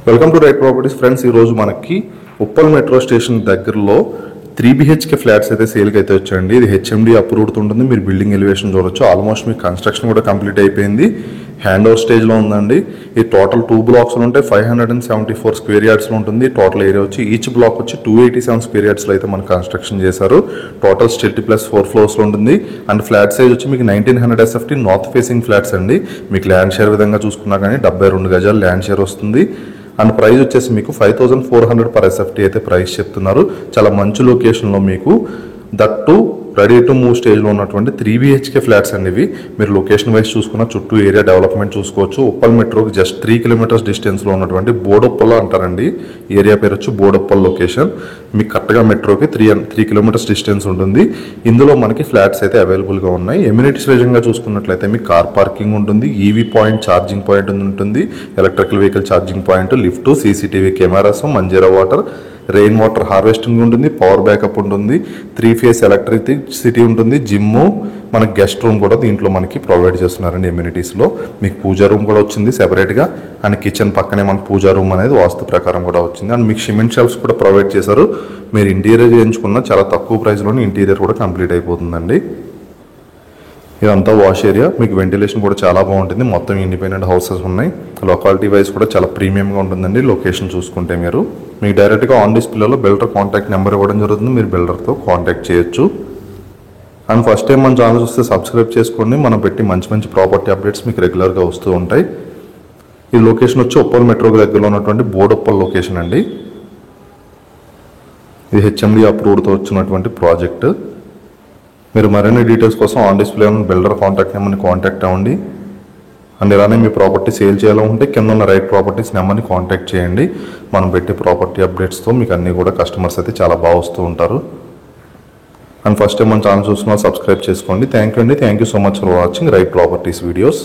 Welcome to right properties friends. ఈరోజు మనకి Uppal metro station దగ్గరలో 3 BHK ఫ్లాట్స్ అయితే సేల్కి అయితే వచ్చాయండి. ఇది HMD అప్రూవ్డ్ ఉంటుంది. మీరు బిల్డింగ్ ఎలివేషన్ చూడొచ్చు. ఆల్మోస్ట్ మీ కన్స్ట్రక్షన్ కూడా కంప్లీట్ అయిపోయింది. హ్యాండ్ ఓవర్ స్టేజ్లో ఉందండి. ఈ టోటల్ 2 బ్లాక్స్ ఉంటాయి. 574 స్క్వేర్ యార్డ్స్లో ఉంటుంది. టోటల్ ఏరియా వచ్చి ఈచ్ బ్లాక్ వచ్చి 287 స్క్వేర్ యార్డ్స్లో అయితే మనం కన్స్ట్రక్షన్ చేశారు. టోటల్ స్ట్రీట్ ప్లస్ 4 ఫ్లోర్స్లో ఉంటుంది. అండ్ ఫ్లాట్ సైజ్ వచ్చి మీకు 1900 SFT నార్త్ ఫేసింగ్ ఫ్లాట్స్ అండి. మీకు ల్యాండ్ షేర్ విధంగా చూసుకున్నా కానీ 72 గజాలు ల్యాండ్ షేర్ వస్తుంది. అండ్ ప్రైస్ వచ్చేసి మీకు 5400 per SFT అయితే ప్రైస్ చెప్తున్నారు. చాలా మంచి లొకేషన్లో మీకు దట్టు రెడీ టు మూవ్ స్టేజ్లో ఉన్నటువంటి 3 BHK ఫ్లాట్స్ అండి. ఇవి మీరు లొకేషన్ వైజ్ చూసుకున్న చుట్టూ ఏరియా డెవలప్మెంట్ చూసుకోవచ్చు. ఉప్పల్ మెట్రోకి జస్ట్ 3 కిలోమీటర్స్ డిస్టెన్స్లో ఉన్నటువంటి బోడొప్పల్ అంటారండి. ఏరియా పేరు వచ్చి బోడొప్పల్ లొకేషన్. మీకు కరెక్ట్గా మెట్రోకి 3 కిలోమీటర్స్ డిస్టెన్స్ ఉంటుంది. ఇందులో మనకి ఫ్లాట్స్ అయితే అవైలబుల్గా ఉన్నాయి. ఎమ్యూనిటీస్ విధంగా చూసుకున్నట్లయితే మీకు కార్ పార్కింగ్ ఉంటుంది, ఈవీ పాయింట్ ఛార్జింగ్ పాయింట్ ఉంటుంది, electrical vehicle charging point, lift, CCTV cameras, Manjira water, rain water harvesting ఉంటుంది, పవర్ బ్యాకప్ ఉంటుంది, 3 ఫేస్ ఎలక్ట్రిసిటీ ఉంటుంది, జిమ్, మన గెస్ట్ రూమ్ కూడా దీంట్లో మనకి ప్రొవైడ్ చేస్తున్నారండి. ఎమ్యూనిటీస్లో మీకు పూజా రూమ్ కూడా వచ్చింది సెపరేట్గా. అండ్ కిచెన్ పక్కనే మన పూజా రూమ్ అనేది వాస్తు ప్రకారం కూడా వచ్చింది. అండ్ మీకు సిమెంట్ షెల్ఫ్స్ కూడా ప్రొవైడ్ చేశారు. మీరు ఇంటీరియర్ చేయించుకున్న చాలా తక్కువ ప్రైస్లోనే ఇంటీరియర్ కూడా కంప్లీట్ అయిపోతుందండి. ఇదంతా వాష్ ఏరియా. మీకు వెంటిలేషన్ కూడా చాలా బాగుంటుంది. మొత్తం ఇండిపెండెంట్ హౌసెస్ ఉన్నాయి. లొకాలిటీ వైజ్ కూడా చాలా ప్రీమియంగా ఉంటుందండి. లొకేషన్ చూసుకుంటే మీకు డైరెక్ట్గా ఆన్ డిస్ప్లేలో బిల్డర్ కాంటాక్ట్ నెంబర్ ఇవ్వడం జరుగుతుంది. మీరు బిల్డర్తో కాంటాక్ట్ చేయొచ్చు. అండ్ ఫస్ట్ టైం మన ఛానల్ చూస్తే సబ్స్క్రైబ్ చేసుకోండి. మనం పెట్టి మంచి ప్రాపర్టీ అప్డేట్స్ మీకు రెగ్యులర్గా వస్తూ ఉంటాయి. ఈ లొకేషన్ వచ్చి ఉప్పల్ మెట్రోకి దగ్గరలో ఉన్నటువంటి బోడొప్పల్ లొకేషన్ అండి. ఇది HMD అప్రూవ్డ్తో వచ్చినటువంటి ప్రాజెక్ట్. మీరు మరిన్ని డీటెయిల్స్ కోసం ఆన్ డిస్ప్లే ఉన్న బిల్డర్ కాంటాక్ట్ నెంబర్ని కాంటాక్ట్ అవ్వండి. అండ్ ఇలానే మీ ప్రాపర్టీ సేల్ చేయాలంటే కింద ఉన్న రైట్ ప్రాపర్టీస్ నెంబర్ని కాంటాక్ట్ చేయండి. మనం పెట్టే ప్రాపర్టీ అప్డేట్స్తో మీకు అన్నీ కూడా కస్టమర్స్ అయితే చాలా బాగా వస్తూ ఉంటారు. అండ్ ఫస్ట్ టైం మన ఛానల్ చూస్తున్నా సబ్స్క్రైబ్ చేసుకోండి. Thank you so much for watching right properties videos.